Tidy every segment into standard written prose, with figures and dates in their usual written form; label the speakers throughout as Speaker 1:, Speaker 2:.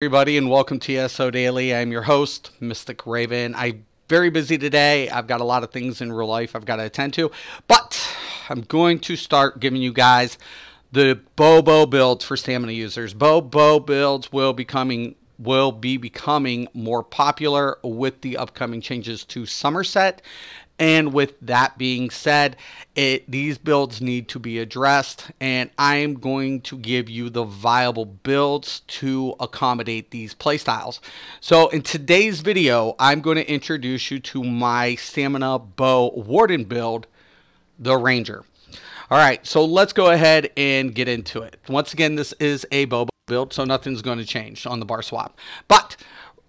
Speaker 1: Everybody, and welcome to ESO Daily. I'm your host, Mystic Raven. I'm very busy today. I've got a lot of things in real life I've got to attend to, but I'm going to start giving you guys the bow builds for stamina users. Bow builds will be becoming more popular with the upcoming changes to Summerset. And with that being said, these builds need to be addressed, and I am going to give you the viable builds to accommodate these playstyles. So in today's video, I'm going to introduce you to my stamina bow Warden build, the Ranger. All right, so let's go ahead and get into it. Once again, this is a bow build, so nothing's going to change on the bar swap. But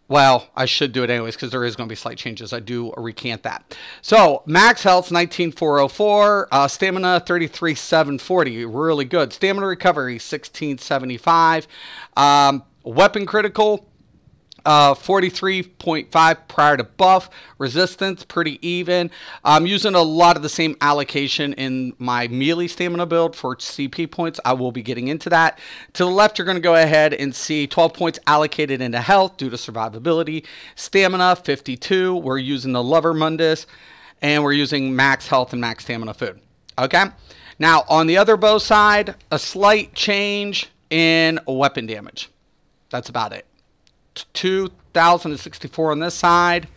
Speaker 1: well, I should do it anyways because there is going to be slight changes. I do recant that. So, max health 19,404, stamina 33,740, really good. Stamina recovery 1675, weapon critical 43.5 prior to buff. Resistance pretty even. I'm using a lot of the same allocation in my melee stamina build for CP points. I will be getting into that. To the left, you're going to go ahead and see 12 points allocated into health due to survivability. Stamina 52. We're using the Lover Mundus, and we're using max health and max stamina food. Okay. Now on the other bow side, a slight change in weapon damage. That's about it. 2,064 on this side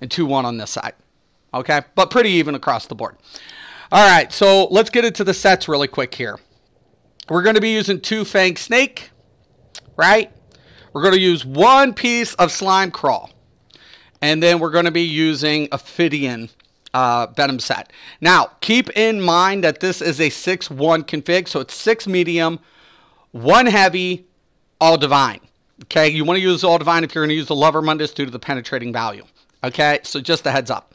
Speaker 1: and 2,1 on this side. Okay, but pretty even across the board. All right, so let's get into the sets really quick here. We're going to be using 2 Fang Snake, right? We're going to use 1 piece of Slime Crawl, and then we're going to be using a Ophidian Venom set. Now, keep in mind that this is a 6-1 config, so it's 6 medium, 1 heavy, all divine. Okay, you want to use all divine if you're going to use the Lover Mundus due to the penetrating value. Okay, so just a heads up.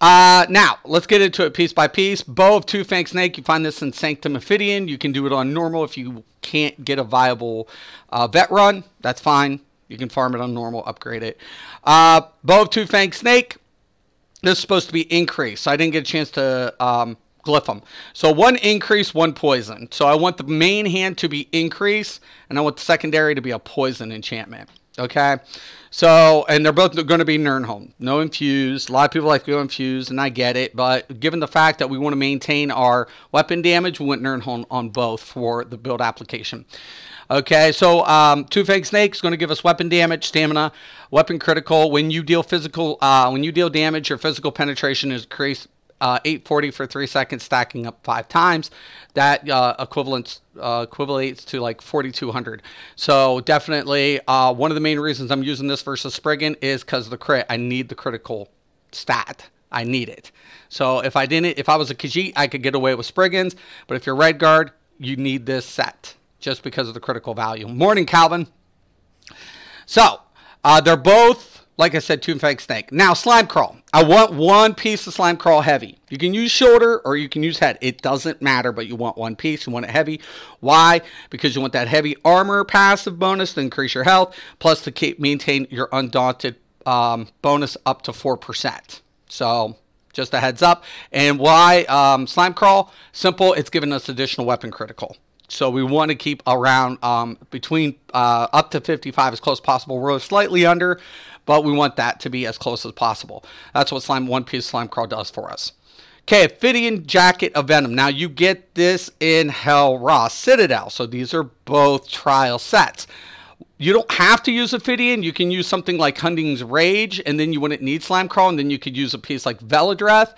Speaker 1: Now, let's get into it piece by piece. Bow of 2 Fang Snake, you find this in Sanctum Ophidian. You can do it on normal if you can't get a viable vet run. That's fine. You can farm it on normal, upgrade it. Bow of 2 Fang Snake, this is supposed to be increased. So I didn't get a chance to glyph them. So 1 increase, 1 poison. So I want the main hand to be increase, and I want the secondary to be a poison enchantment. Okay, so and they're both going to be Nirnholm, no infused. A lot of people like to go infused, and I get it, but given the fact that we want to maintain our weapon damage, we went Nirnholm on both for the build application. Okay, so 2 Fang Snake is going to give us weapon damage, stamina, weapon critical. When you deal damage, your physical penetration is increased 840 for 3 seconds, stacking up 5 times. That equates to like 4,200. So definitely one of the main reasons I'm using this versus Spriggan is because of the crit. I need the critical stat. I need it. So if I was a Khajiit, I could get away with Spriggans. But if you're Red Guard, you need this set just because of the critical value. Morning, Calvin. So they're both, like I said, 2 Fang Snake. Now, Slime Crawl. I want 1 piece of Slime Crawl heavy. You can use shoulder or you can use head. It doesn't matter, but you want 1 piece. You want it heavy. Why? Because you want that heavy armor passive bonus to increase your health, plus to maintain your Undaunted bonus up to 4%. So, just a heads up. And why Slime Crawl? Simple. It's giving us additional weapon critical. So we want to keep around between up to 55 as close as possible. We're slightly under, but we want that to be as close as possible. That's what 1 piece Slime Crawl does for us. Okay, Ophidian Jacket of Venom. Now you get this in Hell Raw Citadel. So these are both trial sets. You don't have to use Ophidian. You can use something like Hunting's Rage, and then you wouldn't need Slime Crawl, and then you could use a piece like Velodreth.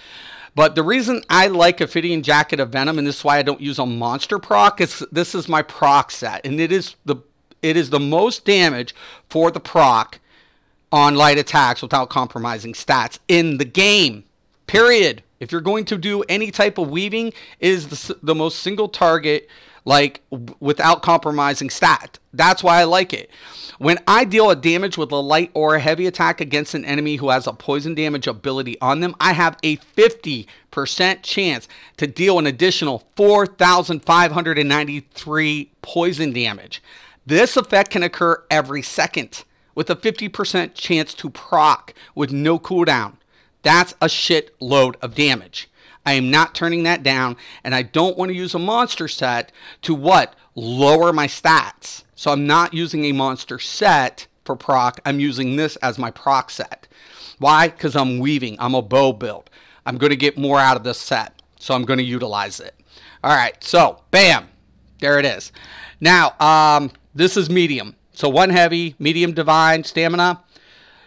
Speaker 1: But the reason I like Ophidian Jacket of Venom, and this is why I don't use a monster proc, is this is my proc set. And it is the most damage for the proc on light attacks without compromising stats in the game. Period. If you're going to do any type of weaving, it is the most single target, like, without compromising stat. That's why I like it. When I deal a damage with a light or a heavy attack against an enemy who has a poison damage ability on them, I have a 50% chance to deal an additional 4,593 poison damage. This effect can occur every second with a 50% chance to proc with no cooldown. That's a shit load of damage. I am not turning that down, and I don't want to use a monster set to what? Lower my stats. So I'm not using a monster set for proc. I'm using this as my proc set. Why? Because I'm weaving. I'm a bow build. I'm going to get more out of this set. So I'm going to utilize it. All right. So, bam. There it is. Now, this is medium. So 1 heavy, medium divine, stamina.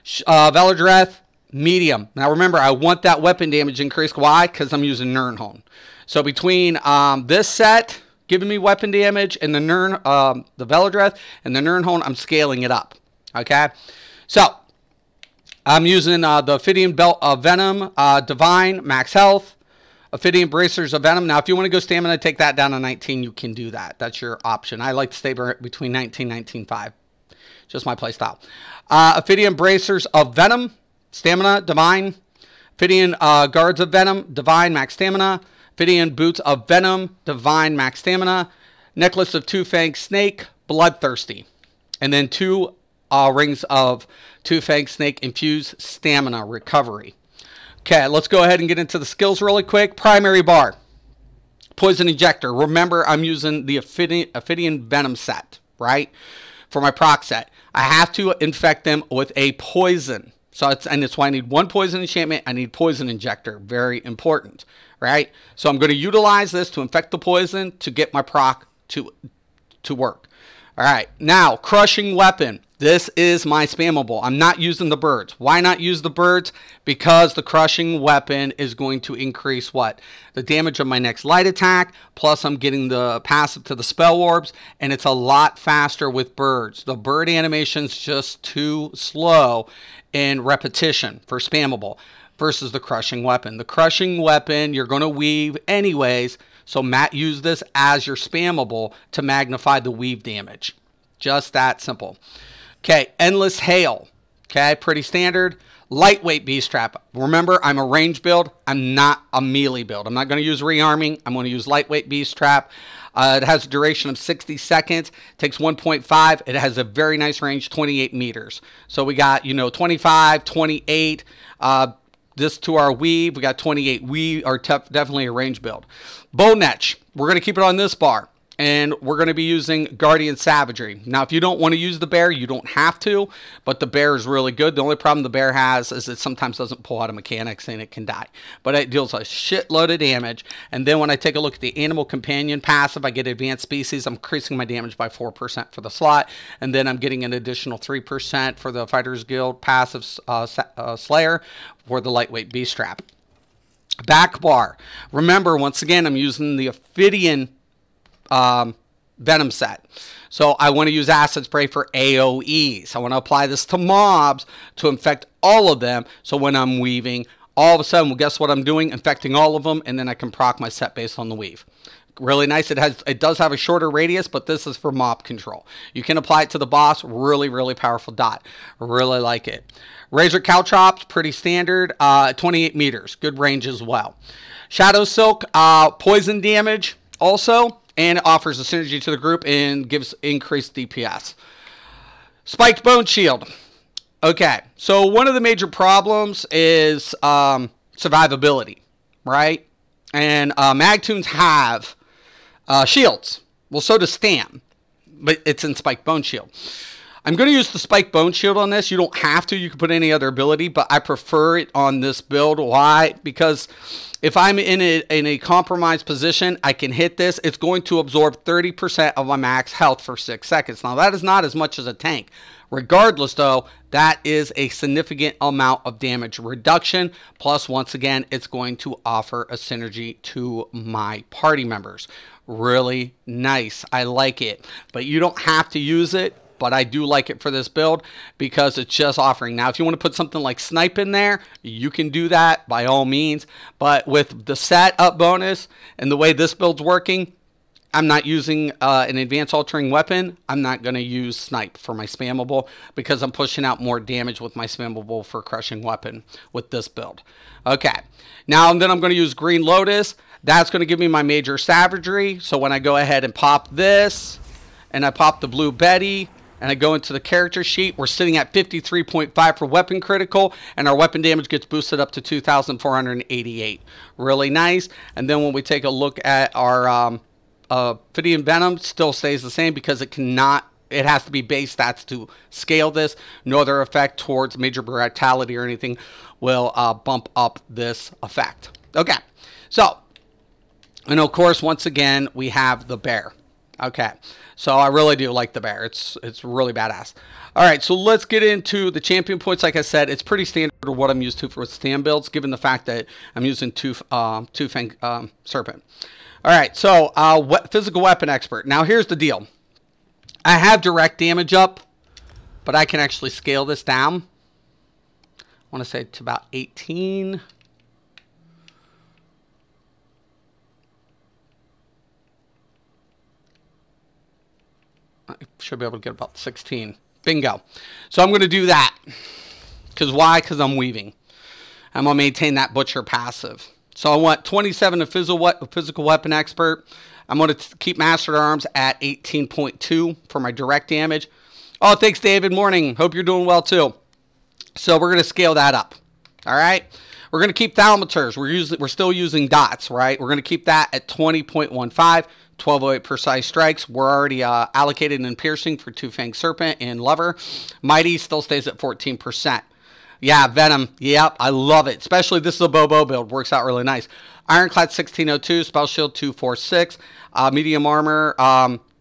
Speaker 1: Veladreth, medium. Now remember, I want that weapon damage increase. Why? Because I'm using Nirnhorn. So between this set giving me weapon damage and the Veladreth and the Nirnhorn, I'm scaling it up. Okay? So, I'm using the Ophidian Belt of Venom, Divine, max health. Ophidian Bracers of Venom. Now, if you want to go stamina, take that down to 19, you can do that. That's your option. I like to stay between 19 and 19.5. Just my play style. Ophidian Bracers of Venom, stamina, divine. Ophidian Guards of Venom, divine, max stamina. Ophidian Boots of Venom, divine, max stamina. Necklace of Two-Fanged Snake, bloodthirsty. And then 2 rings of Two-Fanged Snake, infused stamina, recovery. Okay, let's go ahead and get into the skills really quick. Primary bar, poison injector. Remember, I'm using the Ophidian Venom set, right? For my proc set. I have to infect them with a poison. So it's why I need 1 poison enchantment. I need poison injector. Very important, right? So I'm going to utilize this to infect the poison to get my proc to work. All right, now crushing weapon. This is my spammable. I'm not using the birds. Why not use the birds? Because the crushing weapon is going to increase what? The damage of my next light attack, plus I'm getting the passive to the spell orbs, and it's a lot faster with birds. The bird animation's just too slow in repetition for spammable versus the crushing weapon. The crushing weapon, you're going to weave anyways, so Matt used this as your spammable to magnify the weave damage. Just that simple. Okay, Endless Hail. Okay, pretty standard. Lightweight Beast Trap. Remember, I'm a range build. I'm not a melee build. I'm not going to use rearming. I'm going to use Lightweight Beast Trap. It has a duration of 60 seconds. Takes 1.5. It has a very nice range, 28 meters. So we got, 25, 28. This to our weave. We got 28. We are definitely a range build. Bownet. We're going to keep it on this bar. And we're going to be using Guardian Savagery. Now, if you don't want to use the bear, you don't have to. But the bear is really good. The only problem the bear has is it sometimes doesn't pull out of mechanics and it can die. But it deals a shitload of damage. And then when I take a look at the Animal Companion passive, I get Advanced Species. I'm increasing my damage by 4% for the slot. And then I'm getting an additional 3% for the Fighters Guild passive Slayer for the Lightweight Beast Trap. Back bar. Remember, once again, I'm using the Ophidian Venom set. So I want to use Acid Spray for AoEs. I want to apply this to mobs to infect all of them. So when I'm weaving, all of a sudden, well, guess what I'm doing? Infecting all of them, and then I can proc my set based on the weave. Really nice. It does have a shorter radius, but this is for mob control. You can apply it to the boss. Really, really powerful dot. Really like it. Razor Caltrops, pretty standard. 28 meters. Good range as well. Shadow Silk, poison damage also. And it offers a synergy to the group and gives increased DPS. Spiked Bone Shield. Okay, so one of the major problems is survivability, right? And Magtoons have shields. Well, so does Stam, but it's in Spiked Bone Shield. I'm going to use the Spiked Bone Shield on this. You don't have to. You can put any other ability, but I prefer it on this build. Why? Because if I'm in a compromised position, I can hit this. It's going to absorb 30% of my max health for 6 seconds. Now, that is not as much as a tank. Regardless, though, that is a significant amount of damage reduction. Plus, once again, it's going to offer a synergy to my party members. Really nice. I like it. But you don't have to use it. But I do like it for this build because it's just offering. Now, if you want to put something like Snipe in there, you can do that by all means. But with the set up bonus and the way this build's working, I'm not using an advanced altering weapon. I'm not going to use Snipe for my spammable because I'm pushing out more damage with my spammable for crushing weapon with this build. Okay. Now, and then I'm going to use Green Lotus. That's going to give me my major savagery. So when I go ahead and pop this and I pop the Blue Betty, and I go into the character sheet, we're sitting at 53.5 for weapon critical, and our weapon damage gets boosted up to 2,488. Really nice. And then when we take a look at our Ophidian Venom, still stays the same because it cannot it has to be base stats to scale this. No other effect towards major vitality or anything will bump up this effect. Okay, so, and of course, once again, we have the bear. Okay, so I really do like the bear. It's really badass. All right, so let's get into the champion points. Like I said, it's pretty standard what I'm used to for stand builds, given the fact that I'm using two-fang serpent. All right, so physical weapon expert. Now here's the deal. I have direct damage up, but I can actually scale this down. I want to say to about 18. I should be able to get about 16. Bingo. So I'm going to do that. Because why? Because I'm weaving. I'm going to maintain that butcher passive. So I want 27 to physical weapon expert. I'm going to keep mastered arms at 18.2 for my direct damage. Oh, thanks, David. Morning. Hope you're doing well, too. So we're going to scale that up. All right. We're going to keep thaumaturs. We're still using dots, right? We're going to keep that at 20.15. 1208 precise strikes. We're already allocated in piercing for two-fang serpent and lover. Mighty still stays at 14%. Yeah, venom. Yep, I love it. Especially this is a Bobo build. Works out really nice. Ironclad 1602, spell shield 246, medium armor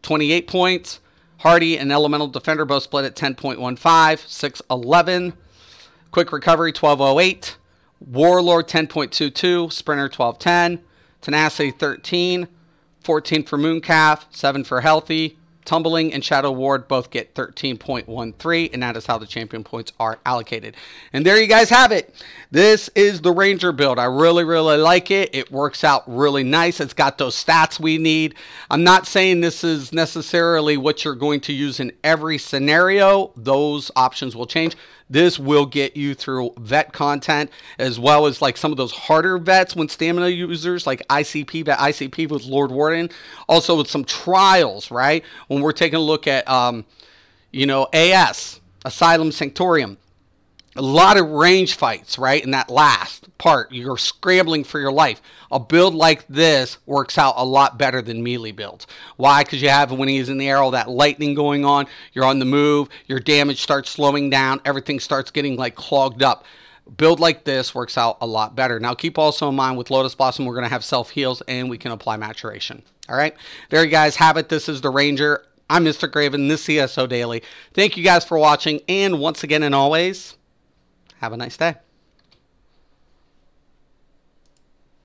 Speaker 1: 28 points. Hardy and elemental defender both split at 10.15, 611. Quick recovery 1208. Warlord 10.22, sprinter 1210, tenacity 13. 14 for Mooncalf, 7 for Healthy. Tumbling and Shadow Ward both get 13.13, and that is how the champion points are allocated. And there you guys have it. This is the Ranger build. I really, really like it. It works out really nice. It's got those stats we need. I'm not saying this is necessarily what you're going to use in every scenario. Those options will change. This will get you through vet content as well as like some of those harder vets when stamina users like ICP, vet ICP with Lord Warden. Also with some trials, right? When we're taking a look at, you know, AS, Asylum Sanctorium. A lot of range fights, right? In that last part, you're scrambling for your life. A build like this works out a lot better than melee builds. Why? Because you have, when he's in the air, all that lightning going on. You're on the move. Your damage starts slowing down. Everything starts getting like clogged up. Build like this works out a lot better. Now, keep also in mind with Lotus Blossom, we're going to have self-heals and we can apply maturation. All right? There you guys have it. This is the Ranger. I'm Mr. Graven, this CSO Daily. Thank you guys for watching. And once again and always, have a nice day.